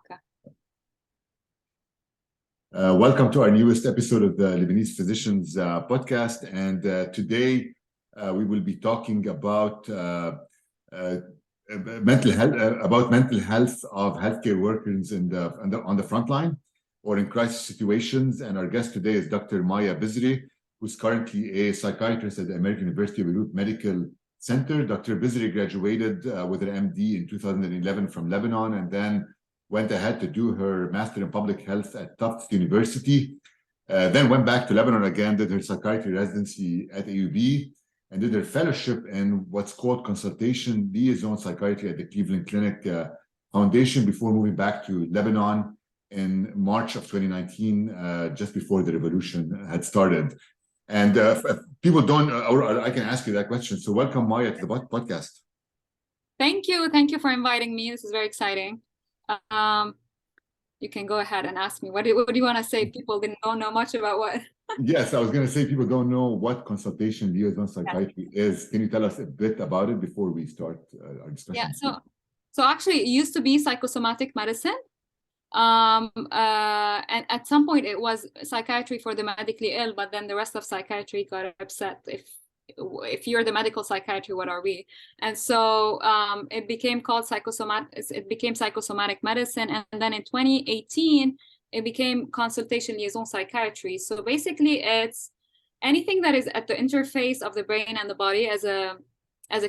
Okay. Welcome to our newest episode of the Lebanese Physicians Podcast. And today we will be talking about mental health of healthcare workers on the front line or in crisis situations. And our guest today is Dr. Maya Bizri, who's currently a psychiatrist at the American University of Beirut Medical Center. Dr. Bizri graduated with an MD in 2011 from Lebanon, and then went ahead to do her master in public health at Tufts University, then went back to Lebanon again, did her psychiatry residency at AUB, and did her fellowship in what's called consultation liaison psychiatry at the Cleveland Clinic Foundation before moving back to Lebanon in March of 2019, just before the revolution had started. And people don't, or I can ask you that question. So welcome, Maya, to the podcast. Thank you. Thank you for inviting me. This is very exciting. You can go ahead and ask me. What do you want to say? People don't know much about what? Yes, I was going to say people don't know what consultation liaison psychiatry is. Can you tell us a bit about it before we start our discussion? Yeah, so actually it used to be psychosomatic medicine. And at some point it was psychiatry for the medically ill, but then the rest of psychiatry got upset. If you're the medical psychiatry, what are we? And so it became called psychosomatic medicine. And then in 2018, it became consultation liaison psychiatry. So basically it's anything that is at the interface of the brain and the body as a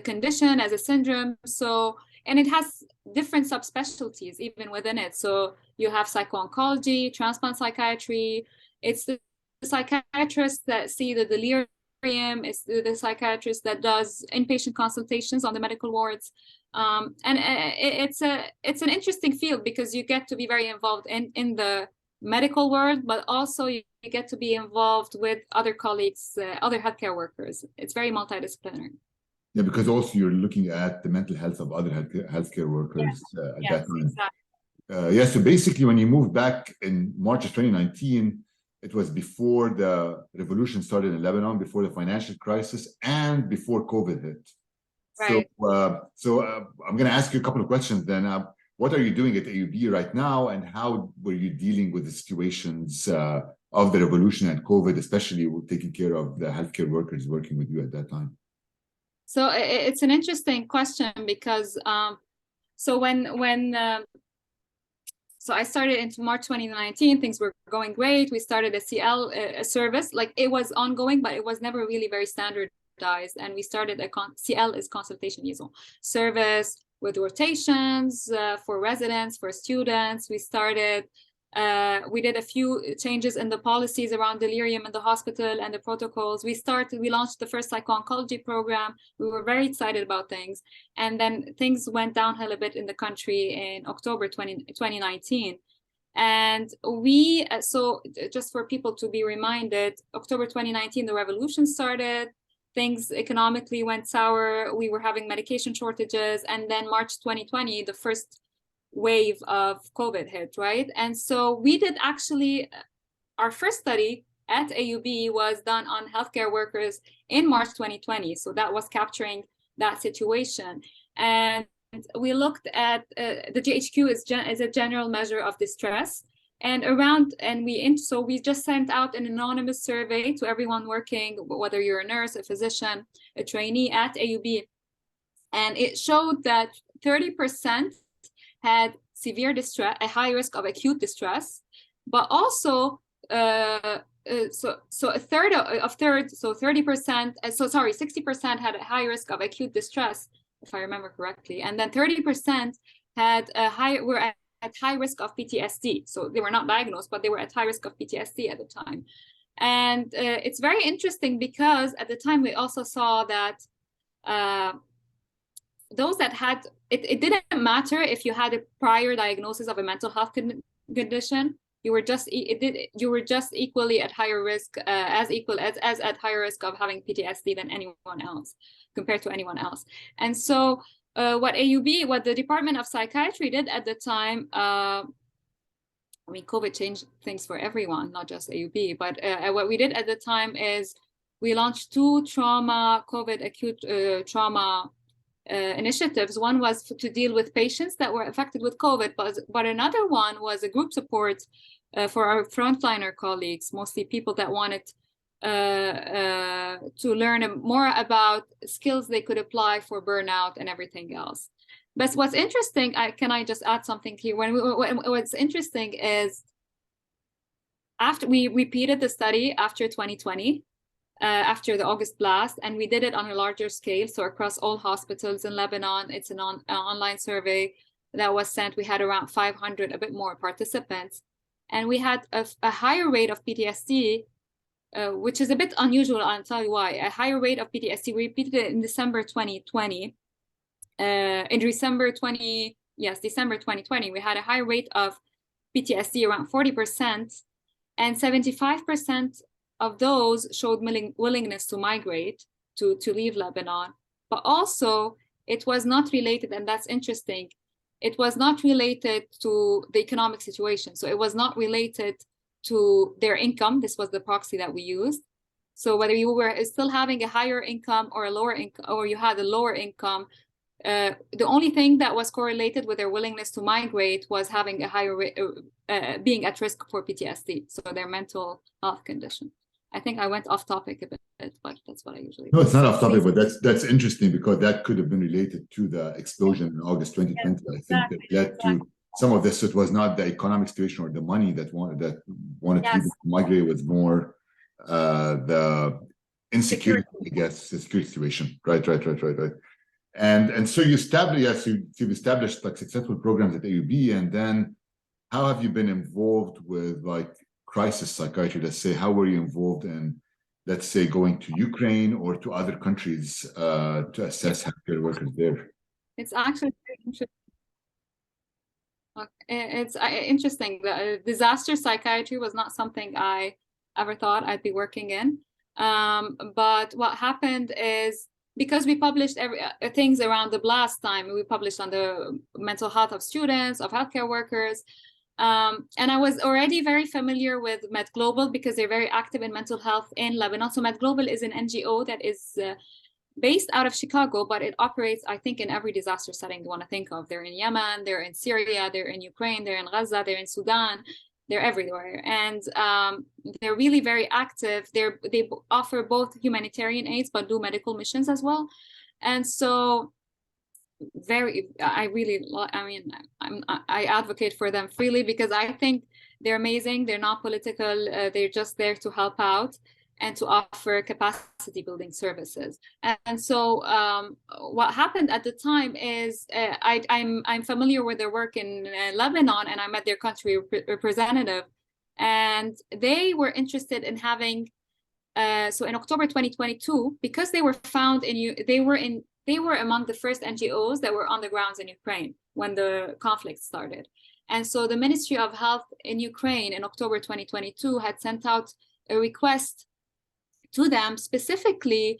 condition, as a syndrome. So, and it has different subspecialties even within it. So you have psycho-oncology, transplant psychiatry. It's the psychiatrists that see the delirium. Is the psychiatrist that does inpatient consultations on the medical wards, and it's an interesting field because you get to be very involved in the medical world, but also you get to be involved with other colleagues, other healthcare workers. It's very multidisciplinary. Yeah, because also you're looking at the mental health of other healthcare workers at that time. Exactly. So basically when you moved back in March of 2019, it was before the revolution started in Lebanon, before the financial crisis, and before COVID hit. Right. So I'm going to ask you a couple of questions then. What are you doing at AUB right now, and how were you dealing with the situations of the revolution and COVID, especially taking care of the healthcare workers working with you at that time? So it's an interesting question because so So I started into March 2019. Things were going great. We started a CL service. Like it was ongoing, but it was never really very standardized. And we started CL is consultation liaison service with rotations for residents, for students. We did a few changes in the policies around delirium in the hospital and the protocols. We launched the first psycho-oncology program. We were very excited about things. And then things went downhill a bit in the country in October 2019. And so just for people to be reminded, October 2019, the revolution started. Things economically went sour. We were having medication shortages. And then March 2020, the first wave of COVID hit, right? And so we did actually, our first study at AUB was done on healthcare workers in March 2020. So that was capturing that situation. And we looked at the GHQ is a general measure of distress. And so we just sent out an anonymous survey to everyone working, whether you're a nurse, a physician, a trainee at AUB. And it showed that 30% had severe distress, a high risk of acute distress, but also so 60% had a high risk of acute distress, if I remember correctly, and then 30% were at high risk of PTSD. So they were not diagnosed, but they were at high risk of PTSD at the time. And it's very interesting because at the time we also saw that those that had it didn't matter if you had a prior diagnosis of a mental health condition. You were just equally at higher risk, as at higher risk of having PTSD than anyone else, compared to anyone else. And so what the Department of Psychiatry did at the time, COVID changed things for everyone, not just AUB, but what we did at the time is we launched 2 COVID acute trauma initiatives. One was to deal with patients that were affected with COVID, but another one was a group support for our frontliner colleagues, mostly people that wanted to learn more about skills they could apply for burnout and everything else. But what's interesting, can I just add something here? What's interesting is after we repeated the study after 2020, after the August blast, and we did it on a larger scale. So across all hospitals in Lebanon, it's an online survey that was sent. We had around 500, a bit more participants, and we had a higher rate of PTSD, which is a bit unusual. I'll tell you why. A higher rate of PTSD. We repeated it in December 2020. In December 2020, we had a high rate of PTSD, around 40%, and 75% of those showed willingness to migrate, to leave Lebanon. But also, it was not related, and that's interesting, it was not related to the economic situation. So it was not related to their income. This was the proxy that we used. So whether you were still having a higher income or a lower income, or you had a lower income, the only thing that was correlated with their willingness to migrate was having a higher being at risk for PTSD, so their mental health condition. I think I went off topic a bit, but that's what I usually do. No, it's not off topic, but that's interesting because that could have been related to the explosion in August 2020. I think that led to some of this. It was not the economic situation or the money that wanted people to migrate. It was more the insecurity, I guess, the security situation. Right. And so you've established like successful programs at AUB, and then how have you been involved with like crisis psychiatry? Let's say, how were you involved in, let's say, going to Ukraine or to other countries to assess healthcare workers there? It's actually very interesting. It's interesting. The disaster psychiatry was not something I ever thought I'd be working in. But what happened is, because we published things around the blast time, we published on the mental health of students, of healthcare workers. And I was already very familiar with MedGlobal because they're very active in mental health in Lebanon. So MedGlobal is an NGO that is based out of Chicago, but it operates, I think, in every disaster setting you want to think of. They're in Yemen, they're in Syria, they're in Ukraine, they're in Gaza, they're in Sudan. They're everywhere, and they're really very active. They offer both humanitarian aids, but do medical missions as well. And so, I advocate for them freely because I think they're amazing. They're not political. They're just there to help out and to offer capacity building services. And so what happened at the time is I'm familiar with their work in Lebanon, and I met their country representative, and they were interested in having so in October 2022, because they were found they were among the first NGOs that were on the grounds in Ukraine when the conflict started. And so the Ministry of Health in Ukraine in October 2022 had sent out a request to them specifically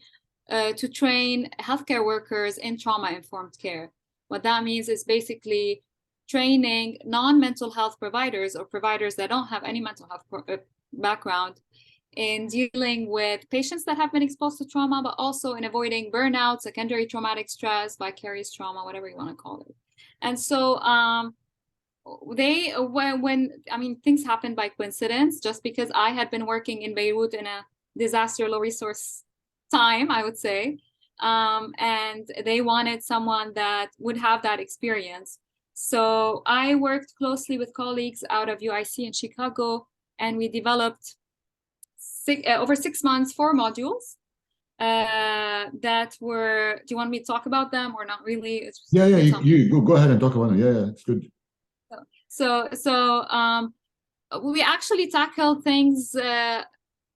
to train healthcare workers in trauma-informed care. What that means is basically training non-mental health providers or providers that don't have any mental health background in dealing with patients that have been exposed to trauma, but also in avoiding burnout, secondary traumatic stress, vicarious trauma, whatever you want to call it. And so things happened by coincidence, just because I had been working in Beirut in a disaster low resource time, I would say, and they wanted someone that would have that experience. So I worked closely with colleagues out of UIC in Chicago, and we developed over 6 months 4 modules that were. Do you want me to talk about them or not really? You go ahead and talk about them. Yeah, it's good. So we actually tackled things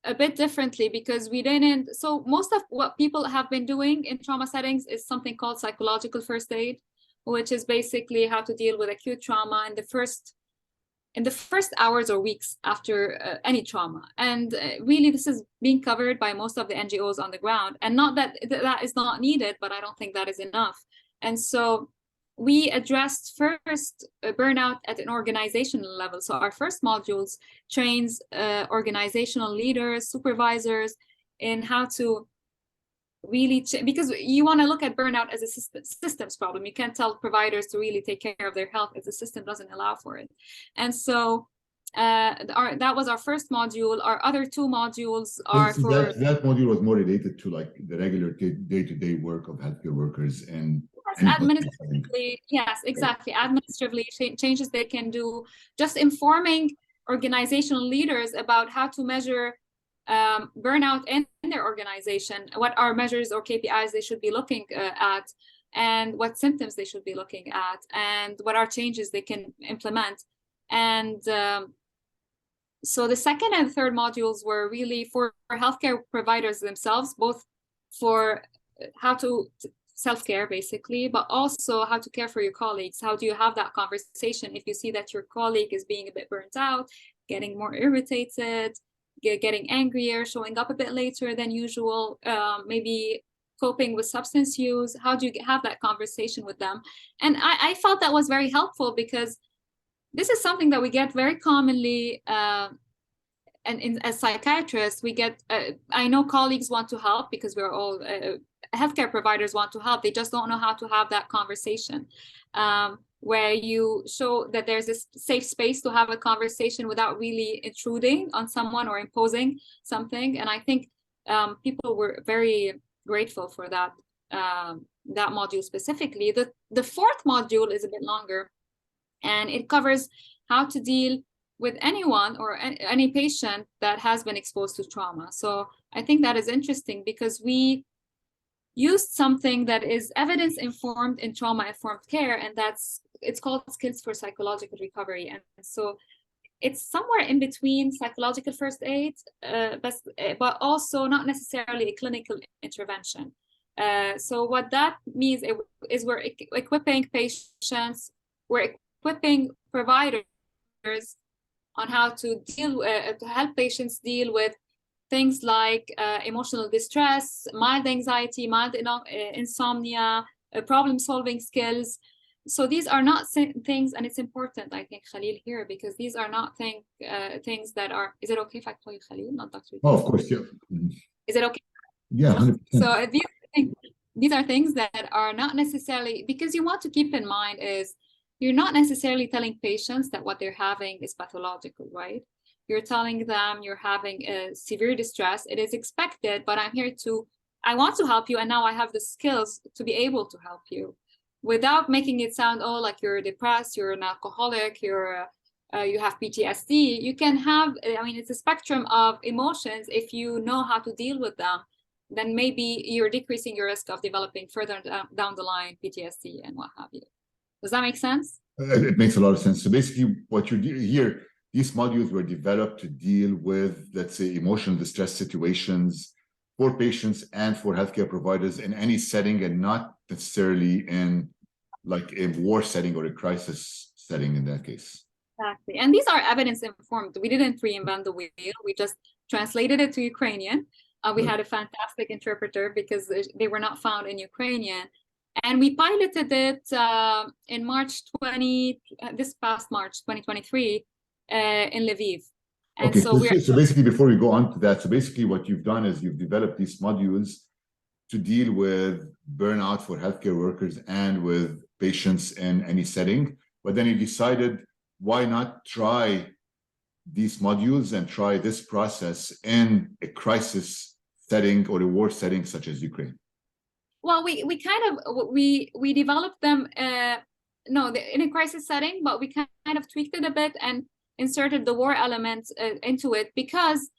a bit differently because we didn't. So most of what people have been doing in trauma settings is something called psychological first aid, which is basically how to deal with acute trauma in the first hours or weeks after any trauma. And really, this is being covered by most of the NGOs on the ground. And not that that is not needed, but I don't think that is enough. And so we addressed first burnout at an organizational level. So our first modules trains organizational leaders, supervisors in how to really because you want to look at burnout as a systems problem. You can't tell providers to really take care of their health if the system doesn't allow for it. And so that was our first module. Our other two modules are so that module was more related to like the regular day-to-day work of healthcare workers and administratively, yes, exactly. Administratively, changes they can do, just informing organizational leaders about how to measure burnout in their organization, what are measures or KPIs they should be looking at, and what symptoms they should be looking at, and what are changes they can implement. And so the second and third modules were really for healthcare providers themselves, both for how to self-care basically, but also how to care for your colleagues. How do you have that conversation if you see that your colleague is being a bit burnt out, getting more irritated, getting angrier, showing up a bit later than usual, maybe coping with substance use? How do you have that conversation with them? And I felt that was very helpful, because this is something that we get very commonly, and as psychiatrists, we get, I know colleagues want to help, because we're all healthcare providers want to help. They just don't know how to have that conversation, where you show that there's this safe space to have a conversation without really intruding on someone or imposing something. And I think people were very grateful for that module specifically. The fourth module is a bit longer, and it covers how to deal with anyone or any patient that has been exposed to trauma. So I think that is interesting, because we used something that is evidence-informed in trauma-informed care, and it's called Skills for Psychological Recovery. And so it's somewhere in between psychological first aid, but also not necessarily a clinical intervention. So what that means is we're equipping patients, we're equipping providers on how to help patients deal with things like emotional distress, mild anxiety, mild insomnia, problem-solving skills. So these are not things, and it's important, I think, Khalil, here, because these are not things that are. Is it okay if I call you Khalil, not Dr. Oh, of course, yeah. Is it okay? Yeah, 100%. So these are things that are not necessarily, because you want to keep in mind is you're not necessarily telling patients that what they're having is pathological, right? You're telling them you're having a severe distress. It is expected, but I want to help you, and now I have the skills to be able to help you, without making it sound, oh, like you're depressed, you're an alcoholic, you have PTSD. You can have, it's a spectrum of emotions. If you know how to deal with them, then maybe you're decreasing your risk of developing further down the line PTSD and what have you. Does that make sense? It makes a lot of sense. So basically what you do here, these modules were developed to deal with, let's say, emotional distress situations for patients and for healthcare providers in any setting, and not necessarily in like a war setting or a crisis setting in that case. Exactly. And these are evidence informed. We didn't reinvent the wheel. We just translated it to Ukrainian. We had a fantastic interpreter, because they were not found in Ukrainian. And we piloted it in this past March 2023 in Lviv. And okay, so basically, before we go on to that, so basically what you've done is you've developed these modules to deal with burnout for healthcare workers and with patients in any setting. But then you decided, why not try these modules and try this process in a crisis setting or a war setting such as Ukraine? Well, we developed them in a crisis setting, but we kind of tweaked it a bit and inserted the war element into it, because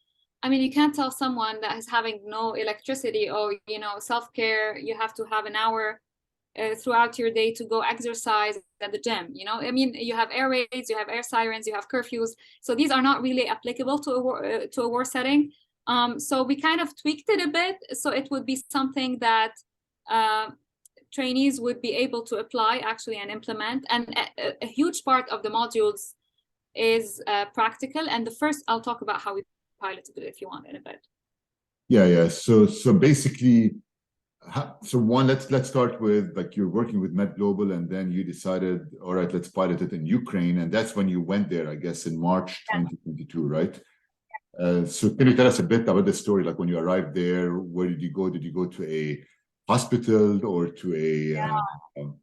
you can't tell someone that is having no electricity, or self-care, you have to have an hour throughout your day to go exercise at the gym. You have air raids, you have air sirens, you have curfews, so these are not really applicable to a war setting. So we kind of tweaked it a bit, so it would be something that trainees would be able to apply actually and implement. And a huge part of the modules is practical. And I'll talk about how we piloted it if you want in a bit. Yeah. So basically, let's start with, like, you're working with MedGlobal, and then you decided, all right, let's pilot it in Ukraine, and that's when you went there, I guess, in March 2022, right? So can you tell us a bit about the story? Like when you arrived there, where did you go? Did you go to a hospital or to a?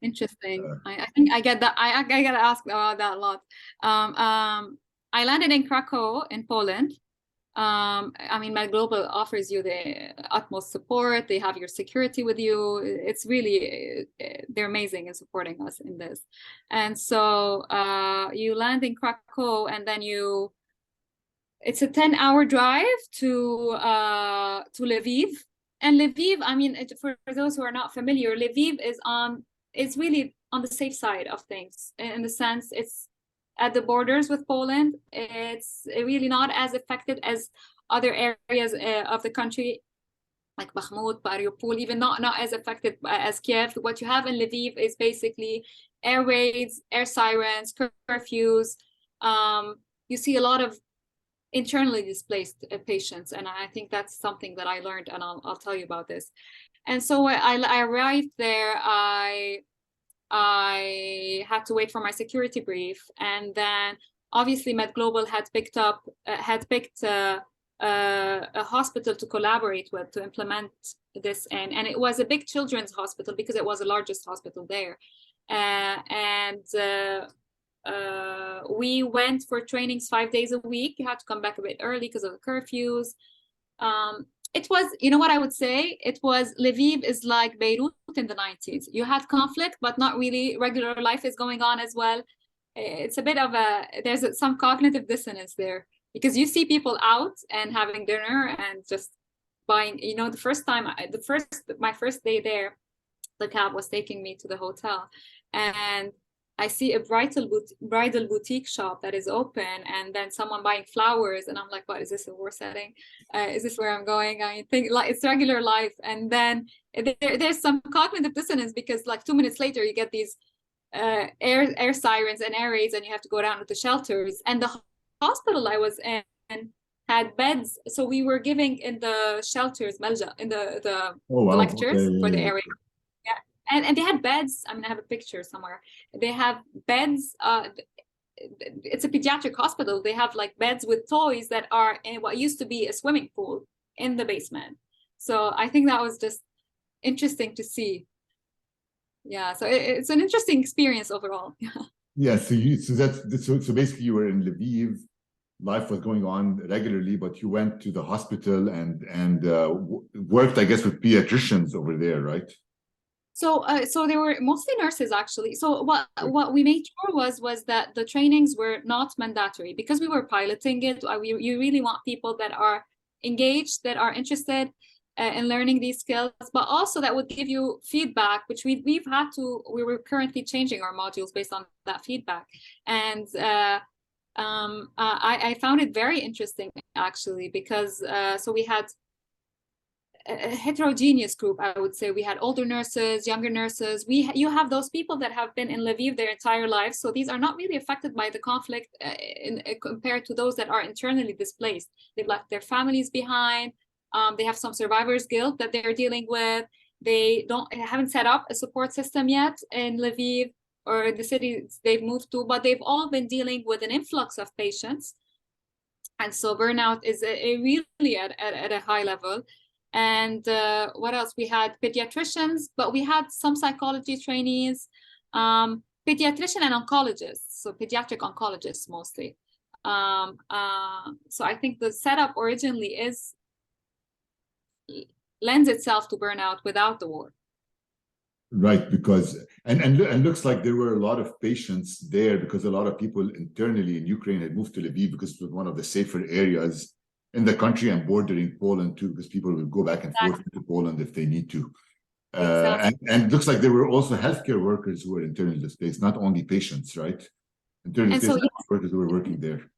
Interesting. I think I get that. I get asked about that a lot. I landed in Krakow in Poland. I mean, MedGlobal offers you the utmost support. They have your security with you. It's really, they're amazing in supporting us in this. And so you land in Krakow, and then it's a 10-hour drive to Lviv. And Lviv, I mean, for those who are not familiar, Lviv is really on the safe side of things, in the sense it's at the borders with Poland. It's really not as affected as other areas of the country, like Bakhmut, Mariupol, even not as affected as Kiev. What you have in Lviv is basically air raids, air sirens, curfews. You see a lot of internally displaced patients, and I think that's something that I learned, and I'll tell you about this. And so I arrived there. I had to wait for my security brief, and then obviously MedGlobal had picked a hospital to collaborate with to implement this in, and it was a big children's hospital because it was the largest hospital there. We went for trainings 5 days a week. You had to come back a bit early because of the curfews. It was, you know what I would say? It was, Lviv is like Beirut in the 90s. You had conflict, but not really. Regular life is going on as well. It's a bit of there's some cognitive dissonance there, because you see people out and having dinner and just buying, my first day there, the cab was taking me to the hotel, and I see a bridal boutique shop that is open, and then someone buying flowers, and I'm like, what is this, a war setting? Is this where I'm going? I think like it's regular life. And then there's some cognitive dissonance, because like 2 minutes later you get these air sirens and air raids, and you have to go down to the shelters. And the hospital I was in had beds, so we were giving in the shelters, Malja, in the lectures for the area. And they had beds. I mean, I have a picture somewhere. They have beds. It's a pediatric hospital. They have like beds with toys that are in what used to be a swimming pool in the basement. So I think that was just interesting to see. Yeah, so it's an interesting experience overall. Yeah. So basically, you were in Lviv. Life was going on regularly, but you went to the hospital and worked, I guess, with pediatricians over there, right? So they were mostly nurses, actually. So what we made sure was that the trainings were not mandatory, because we were piloting it. You really want people that are engaged, that are interested in learning these skills, but also that would give you feedback, which we were currently changing our modules based on that feedback. And I found it very interesting, actually, because so we had a heterogeneous group, I would say. We had older nurses, younger nurses. You have those people that have been in Lviv their entire lives, so these are not really affected by the conflict compared to those that are internally displaced. They've left their families behind. They have some survivor's guilt that they're dealing with. They haven't set up a support system yet in Lviv or the cities they've moved to, but they've all been dealing with an influx of patients. And so burnout is really at a high level. And what else? We had pediatricians, but we had some psychology trainees, pediatrician and oncologists, so pediatric oncologists mostly. So I think the setup originally lends itself to burnout without the war. Right, because and looks like there were a lot of patients there, because a lot of people internally in Ukraine had moved to Lviv because it was one of the safer areas in the country and bordering Poland too, because people will go back and forth to Poland if they need to. And it looks like there were also healthcare workers who were internally displaced, not only patients, right? Internally displaced workers who were working there.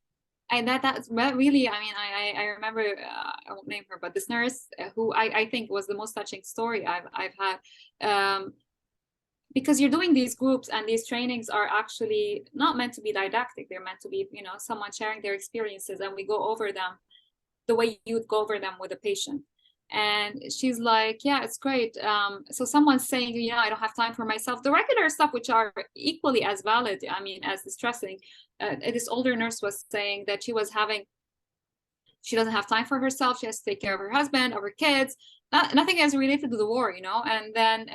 And that's really, I mean, I remember, I won't name her, but this nurse who I think was the most touching story I've had. Because you're doing these groups, and these trainings are actually not meant to be didactic. They're meant to be, someone sharing their experiences, and we go over them the way you would go over them with a patient. And she's like, yeah, it's great. So someone's saying, I don't have time for myself. The regular stuff, which are equally as valid, I mean, as distressing. This older nurse was saying that she was having she doesn't have time for herself. She has to take care of her husband, of her kids. Nothing as related to the war, and then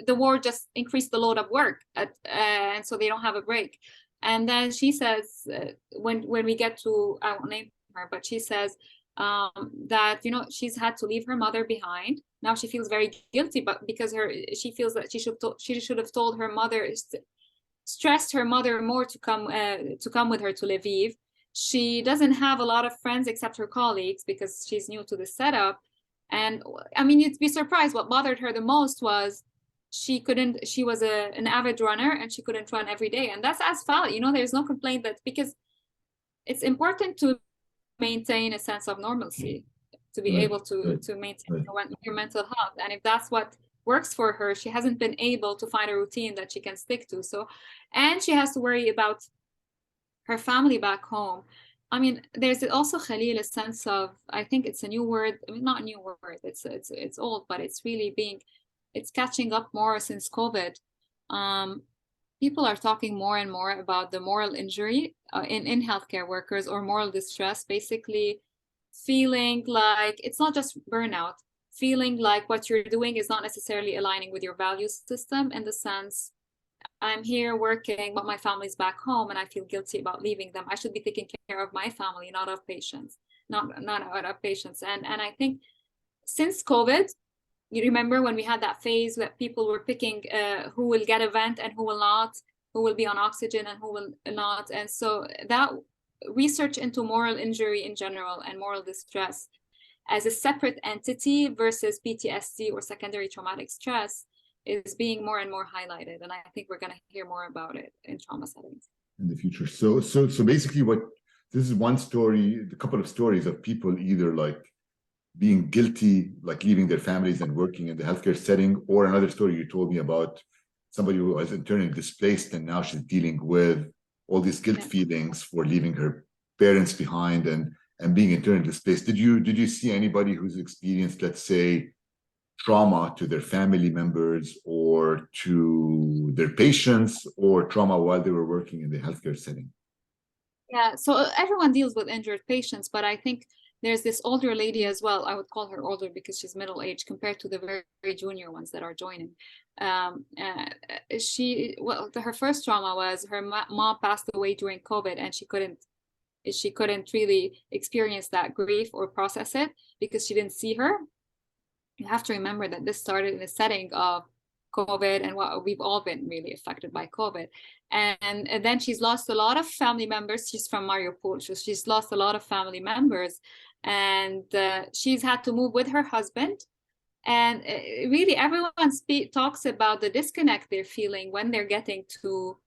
the war just increased the load of work, and so they don't have a break. And then she says, when we get to, I won't name her, but she says that she's had to leave her mother behind. Now she feels very guilty, but because she feels that she should have told her mother, stressed her mother more to come with her to Lviv. She doesn't have a lot of friends except her colleagues because she's new to the setup. And I mean, you'd be surprised. What bothered her the most was she was an avid runner and she couldn't run every day. And that's as valid. There's no complaint that, because it's important to maintain a sense of normalcy, to be able to maintain your mental health. And if that's what works for her, she hasn't been able to find a routine that she can stick to. So, and she has to worry about her family back home. I mean, there's also, Khalil, a sense of, I think it's a new word. I mean, not a new word. It's old, but it's really it's catching up more since COVID. People are talking more and more about the moral injury in healthcare workers, or moral distress, basically feeling like it's not just burnout, feeling like what you're doing is not necessarily aligning with your value system, in the sense, I'm here working, but my family's back home and I feel guilty about leaving them. I should be taking care of my family, not of patients, not of patients. And I think since COVID, you remember when we had that phase that people were picking who will get a vent and who will not, who will be on oxygen and who will not. And so that research into moral injury in general and moral distress as a separate entity versus PTSD or secondary traumatic stress is being more and more highlighted. And I think we're going to hear more about it in trauma settings in the future. So basically this is one story, a couple of stories of people either like being guilty, like leaving their families and working in the healthcare setting, or another story you told me about somebody who was internally displaced and now she's dealing with all these guilt feelings for leaving her parents behind and being internally displaced. Did you see anybody who's experienced, let's say, trauma to their family members or to their patients, or trauma while they were working in the healthcare setting? Yeah, so everyone deals with injured patients, but I think there's this older lady as well. I would call her older because she's middle-aged compared to the very, very junior ones that are joining. Her first trauma was her mom passed away during COVID, and she couldn't really experience that grief or process it because she didn't see her. You have to remember that this started in a setting of COVID, and we've all been really affected by COVID. And then she's lost a lot of family members. She's from Mariupol, so she's lost a lot of family members, and she's had to move with her husband. And really, everyone talks about the disconnect they're feeling when they're getting to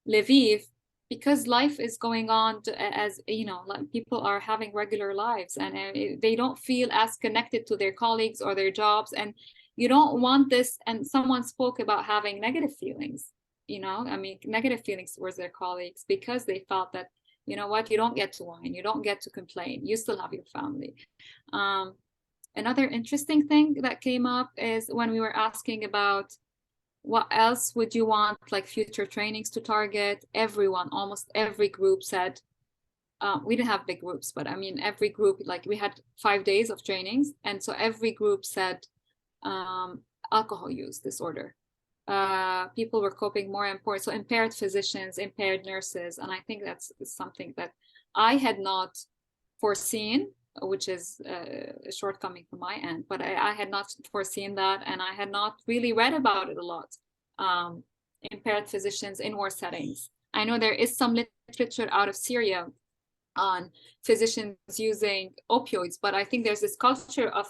Lviv, because life is going on as like people are having regular lives, and they don't feel as connected to their colleagues or their jobs. And you don't want this. And someone spoke about having negative feelings, negative feelings towards their colleagues, because they felt that, you don't get to whine, you don't get to complain, you still have your family. Another interesting thing that came up is when we were asking about what else would you want, like future trainings to target, almost every group said, we didn't have big groups, but I mean, every group, like we had 5 days of trainings. And so every group said alcohol use disorder. People were coping more important. So impaired physicians, impaired nurses. And I think that's something that I had not foreseen, which is a shortcoming from my end, but I had not foreseen that, and I had not really read about it a lot. Impaired physicians in war settings. I know there is some literature out of Syria on physicians using opioids, but I think there's this culture of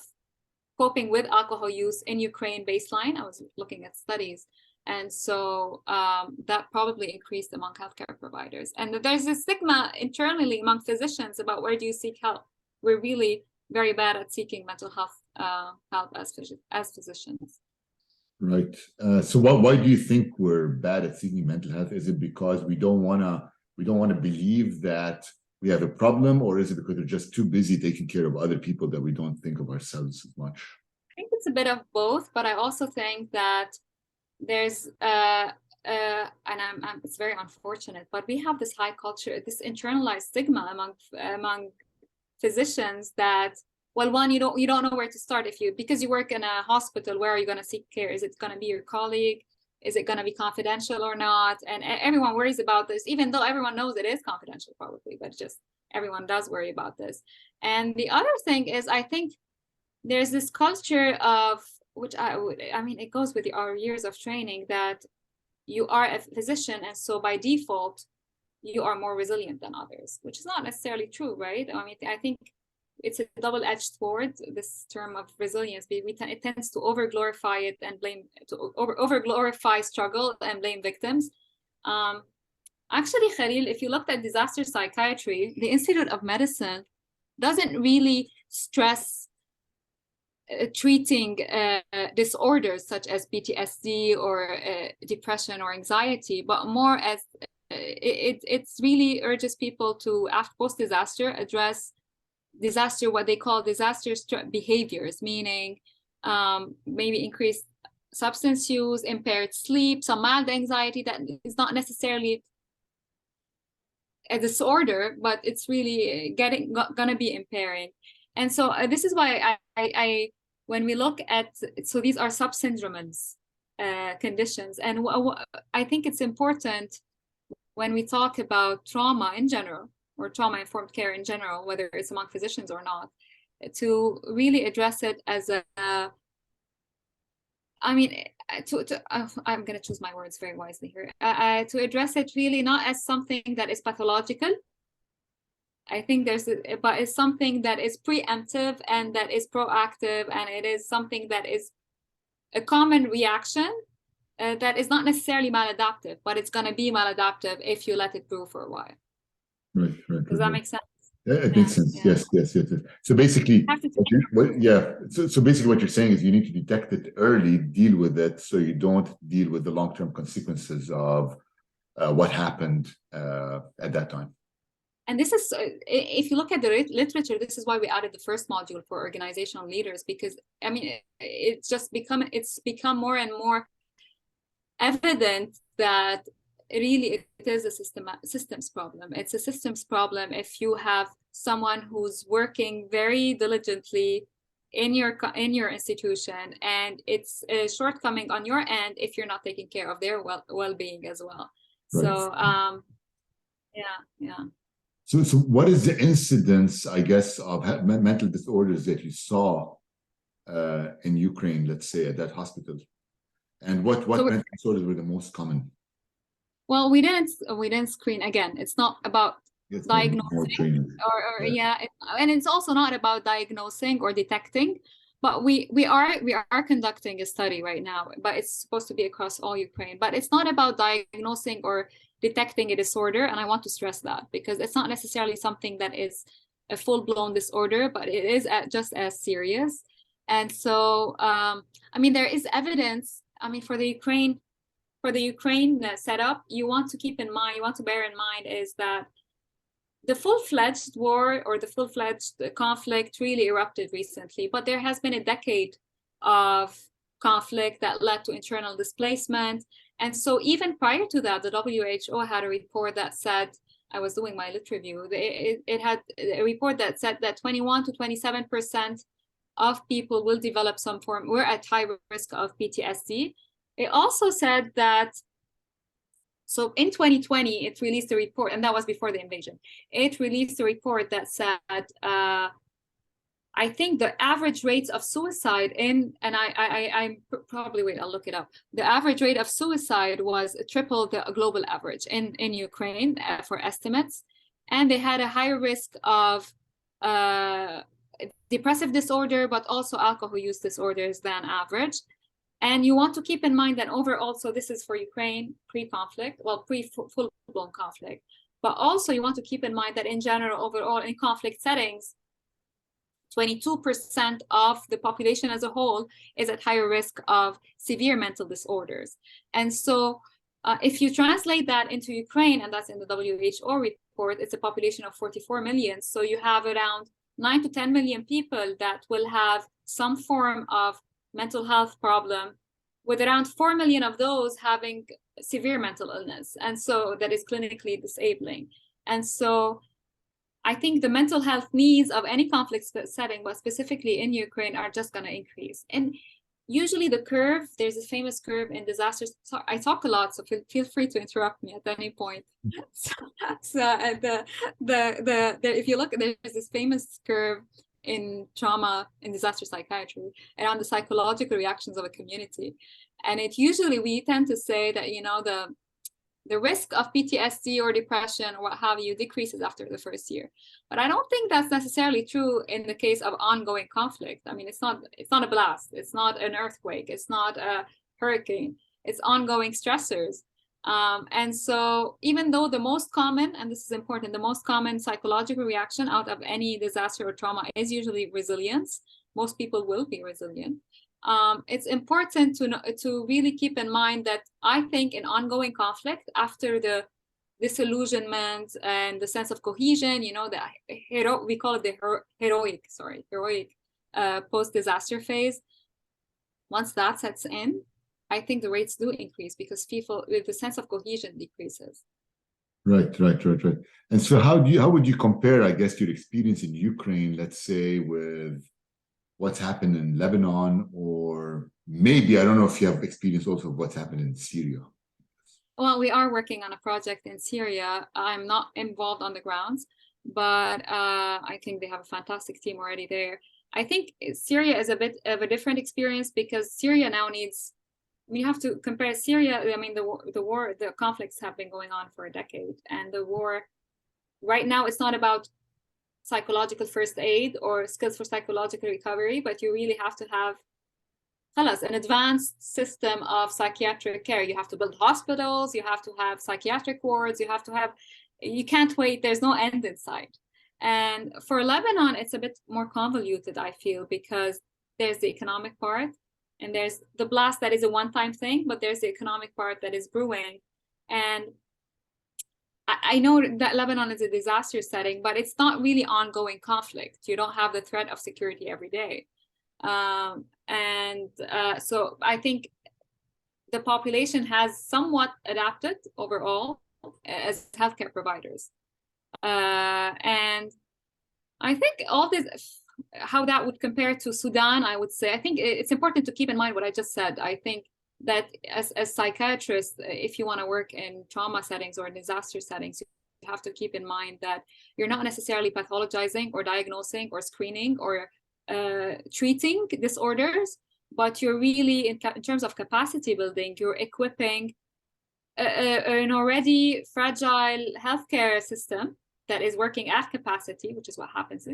coping with alcohol use in Ukraine baseline. I was looking at studies. And so that probably increased among healthcare providers. And there's a stigma internally among physicians about where do you seek help. We're really very bad at seeking mental health help as physicians. Right. So why do you think we're bad at seeking mental health? Is it because we don't want to believe that we have a problem, or is it because we're just too busy taking care of other people that we don't think of ourselves as much? I think it's a bit of both, but I also think that there's and it's very unfortunate, but we have this high culture, this internalized stigma among physicians that, well, one, you don't know where to start because you work in a hospital. Where are you going to seek care? Is it going to be your colleague? Is it going to be confidential or not? And everyone worries about this, even though everyone knows it is confidential probably, but just everyone does worry about this. And the other thing is, I think there's this culture of, which I mean, it goes with our years of training, that you are a physician, and so by default, you are more resilient than others, which is not necessarily true, right? I mean, I think it's a double-edged sword, this term of resilience. It tends to over-glorify it and over-glorify struggle and blame victims. Actually, Khalil, if you looked at disaster psychiatry, the Institute of Medicine doesn't really stress treating disorders such as PTSD or depression or anxiety, but more as it's really urges people to, after post-disaster, address what they call disaster behaviors, meaning maybe increased substance use, impaired sleep, some mild anxiety that is not necessarily a disorder, but it's really gonna be impairing. And so this is why I when we look at, so these are subsyndromes conditions, and I think it's important when we talk about trauma in general, or trauma-informed care in general, whether it's among physicians or not, to really address it as I'm going to choose my words very wisely here, to address it really not as something that is pathological. I think but it's something that is preemptive and that is proactive, and it is something that is a common reaction that is not necessarily maladaptive, but it's going to be maladaptive if you let it brew for a while. Right. Does that make sense? Yeah, it makes sense. Yeah. Yes. So basically, so basically what you're saying is you need to detect it early, deal with it, so you don't deal with the long-term consequences of what happened at that time. And this is, if you look at the literature, this is why we added the first module for organizational leaders, because I mean, it's become more and more evident that really it is a systems problem. It's a systems problem if you have someone who's working very diligently in your institution, and it's a shortcoming on your end if you're not taking care of their well-being as well. Right. So yeah. So what is the incidence, I guess, of mental disorders that you saw in Ukraine, let's say, at that hospital? And what mental disorders were the most common? Well, we didn't screen. Again, it's not about diagnosing and it's also not about diagnosing or detecting, but we are conducting a study right now, but it's supposed to be across all Ukraine. But it's not about diagnosing or detecting a disorder, and I want to stress that, because it's not necessarily something that is a full-blown disorder, but it is just as serious. And so I mean, there is evidence. I mean, for the Ukraine setup, you want to bear in mind is that the full-fledged war or the full-fledged conflict really erupted recently, but there has been a decade of conflict that led to internal displacement. And so even prior to that, the WHO had a report that said, I was doing my lit review, it had a report that said that 21 to 27% of people will develop some form, we're at high risk of PTSD. It also said that, so in 2020, it released a report, and that was before the invasion. It released a report that said, I think the average rates of suicide I'm probably, wait, I'll look it up. The average rate of suicide was triple the global average in Ukraine for estimates. And they had a higher risk of depressive disorder, but also alcohol use disorders than average. And you want to keep in mind that overall, so this is for Ukraine pre-conflict, well, pre-full-blown conflict. But also you want to keep in mind that in general, overall in conflict settings, 22% of the population as a whole is at higher risk of severe mental disorders. And so if you translate that into Ukraine, and that's in the WHO report, it's a population of 44 million. So you have around 9 to 10 million people that will have some form of mental health problem, with around 4 million of those having severe mental illness. And so that is clinically disabling. And so I think the mental health needs of any conflict setting, but specifically in Ukraine, are just going to increase. And usually the curve, there's a famous curve in disasters. So I talk a lot, so feel free to interrupt me at any point. If you look, there's this famous curve in trauma, in disaster psychiatry, around the psychological reactions of a community. And we tend to say that, the risk of PTSD or depression or what have you decreases after the first year. But I don't think that's necessarily true in the case of ongoing conflict. I mean, it's not a blast, it's not an earthquake, it's not a hurricane, it's ongoing stressors. And so even though the most common, and this is important, the most common psychological reaction out of any disaster or trauma is usually resilience. Most people will be resilient. It's important to really keep in mind that I think in ongoing conflict, after the disillusionment and the sense of cohesion, we call it the heroic post-disaster phase. Once that sets in, I think the rates do increase because people, with the sense of cohesion, decreases. Right. And so how would you compare, I guess, your experience in Ukraine, let's say, with what's happened in Lebanon, or maybe, I don't know if you have experience also of what's happened in Syria? Well, we are working on a project in Syria. I'm not involved on the grounds, but I think they have a fantastic team already there. I think Syria is a bit of a different experience because Syria now needs, we have to compare Syria. I mean, the conflicts have been going on for a decade, and the war right now, it's not about psychological first aid or skills for psychological recovery, but you really have to have an advanced system of psychiatric care. You have to build hospitals, you have to have psychiatric wards, you can't wait, there's no end in sight. And for Lebanon, it's a bit more convoluted, I feel, because there's the economic part, and there's the blast that is a one-time thing, but there's the economic part that is brewing. And I know that Lebanon is a disaster setting, but it's not really ongoing conflict. You don't have the threat of security every day. So I think the population has somewhat adapted overall as healthcare providers. And I think all this, how that would compare to Sudan, I would say, I think it's important to keep in mind what I just said. I think that as psychiatrists, if you want to work in trauma settings or disaster settings, you have to keep in mind that you're not necessarily pathologizing or diagnosing or screening or treating disorders, but you're really, in terms of capacity building, you're equipping an already fragile healthcare system that is working at capacity, which is what happens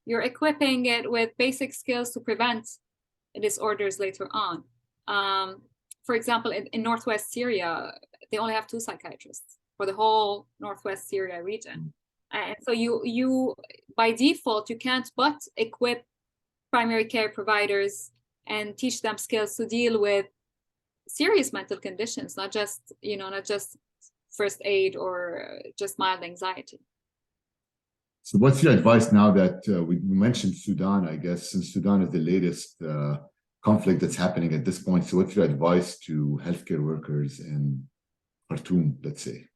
you're equipping it with basic skills to prevent disorders later on. For example, in Northwest Syria, they only have 2 psychiatrists for the whole Northwest Syria region. And so you by default, you can't but equip primary care providers and teach them skills to deal with serious mental conditions, not just first aid or just mild anxiety. So what's your advice now that we mentioned Sudan, I guess, since Sudan is the latest conflict that's happening at this point. So what's your advice to healthcare workers in Khartoum, let's say?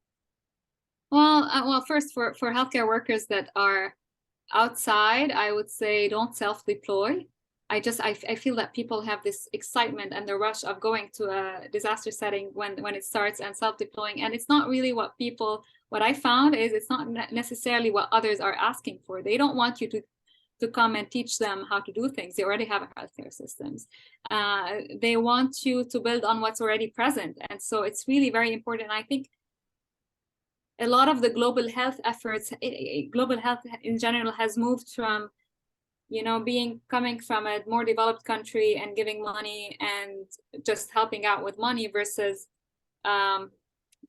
Well, first for healthcare workers that are outside, I would say don't self-deploy. I feel that people have this excitement and the rush of going to a disaster setting when it starts and self-deploying, and it's not really what I found is it's not necessarily what others are asking for. They don't want you to come and teach them how to do things. They already have healthcare systems. They want you to build on what's already present. And so it's really very important. I think a lot of the global health efforts, global health in general has moved from, coming from a more developed country and giving money and just helping out with money versus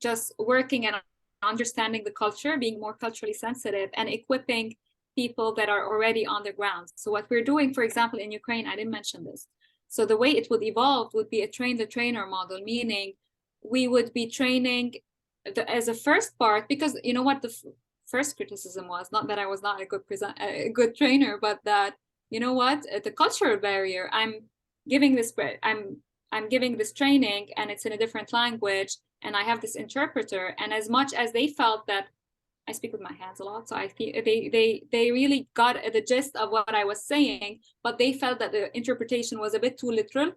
just working and understanding the culture, being more culturally sensitive and equipping people that are already on the ground. So what we're doing, for example, in Ukraine, I didn't mention this. So the way it would evolve would be a train the trainer model, meaning we would be training as a first part, because you know what the first criticism was, not that I was not a good trainer, but that, the cultural barrier, I'm giving this training and it's in a different language and I have this interpreter. And as much as they felt that I speak with my hands a lot, so I feel they really got the gist of what I was saying, but they felt that the interpretation was a bit too literal,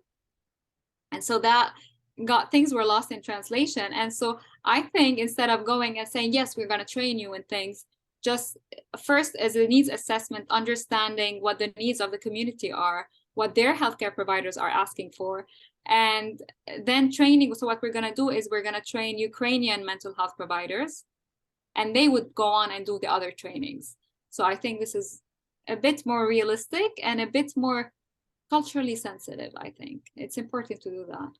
and so that got things were lost in translation. And so I think instead of going and saying, yes, we're going to train you in things, just first as a needs assessment, understanding what the needs of the community are, what their healthcare providers are asking for, and then training. So what we're going to do is we're going to train Ukrainian mental health providers, and they would go on and do the other trainings. So I think this is a bit more realistic and a bit more culturally sensitive. I think it's important to do that.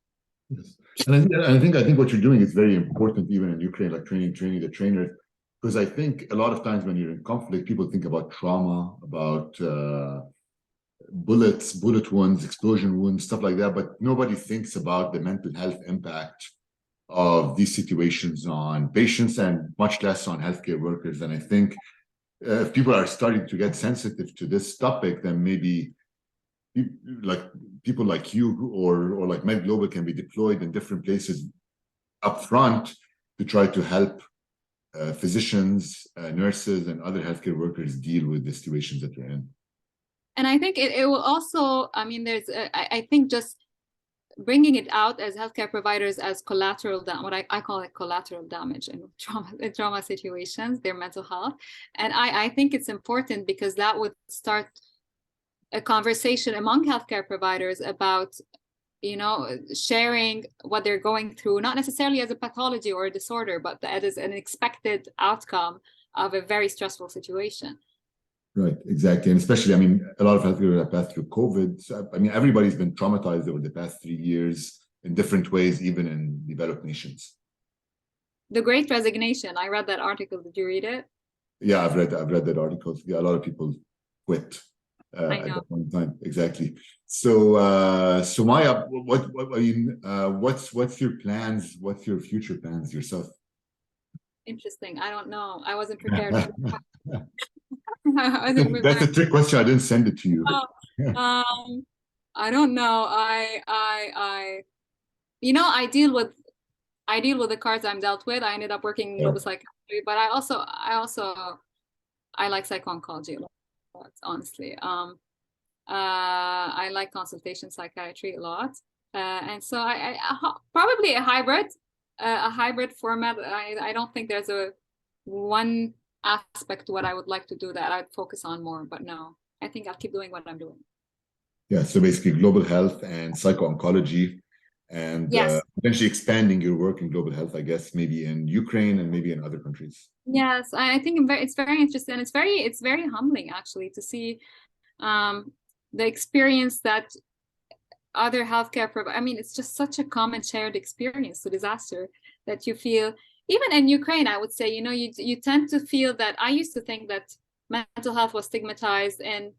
Yes. And I think what you're doing is very important, even in Ukraine, like training the trainers, because I think a lot of times when you're in conflict, people think about trauma, about bullet wounds, explosion wounds, stuff like that, but nobody thinks about the mental health impact of these situations on patients and much less on healthcare workers. And I think if people are starting to get sensitive to this topic, then maybe like people like you or like MedGlobal can be deployed in different places up front to try to help physicians, nurses, and other healthcare workers deal with the situations that they're in. And I think it will also, I mean, I think just bringing it out as healthcare providers as collateral damage, what I call it collateral damage in trauma situations, their mental health. And I think it's important because that would start a conversation among healthcare providers about, sharing what they're going through, not necessarily as a pathology or a disorder, but that is an expected outcome of a very stressful situation. Right, exactly. And especially, I mean, a lot of healthcare have passed through COVID. So, I mean, everybody's been traumatized over the past 3 years in different ways, even in developed nations. The Great Resignation. I read that article. Did you read it? Yeah, I've read that article. Yeah, a lot of people quit I at know. that point in time. Exactly. So, so Maya, what I mean, what's your plans? What's your future plans yourself? Interesting. I don't know. I wasn't prepared. That's a trick question. I didn't send it to you. I don't know. I deal with the cards I'm dealt with. I ended up working in global psychiatry, but I like psycho-oncology a lot, honestly. I like consultation psychiatry a lot, and so I probably a hybrid format. I don't think there's a one aspect to what I would like to do that I'd focus on more, but no, I think I'll keep doing what I'm doing. Yeah, so basically global health and psycho-oncology, and yes, potentially expanding your work in global health, I guess, maybe in Ukraine and maybe in other countries. Yes, I think it's very interesting. It's very humbling actually to see the experience that other healthcare providers. I mean, it's just such a common shared experience, the disaster that you feel. Even in Ukraine, I would say, you tend to feel that. I used to think that mental health was stigmatized in,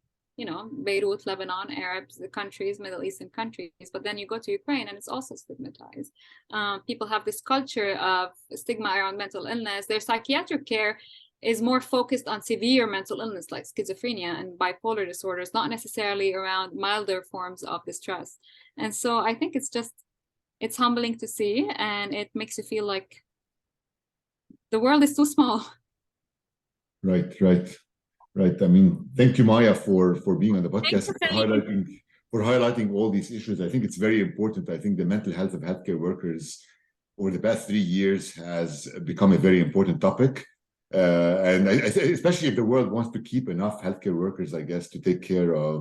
Beirut, Lebanon, Arab countries, Middle Eastern countries. But then you go to Ukraine and it's also stigmatized. People have this culture of stigma around mental illness. Their psychiatric care is more focused on severe mental illness like schizophrenia and bipolar disorders, not necessarily around milder forms of distress. And so I think it's humbling to see, and it makes you feel like the world is too small. Right. I mean, thank you, Maya, for being on the podcast, for highlighting all these issues. I think it's very important. I think the mental health of healthcare workers over the past 3 years has become a very important topic. And especially if the world wants to keep enough healthcare workers, I guess, to take care of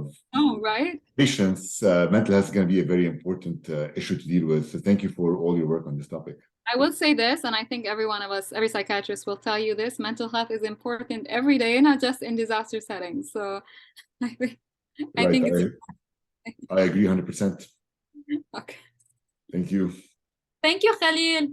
patients, mental health is going to be a very important issue to deal with. So thank you for all your work on this topic. I will say this, and I think every one of us, every psychiatrist will tell you this: mental health is important every day, not just in disaster settings. So I think I agree 100%. Okay. Thank you. Thank you, Khalil.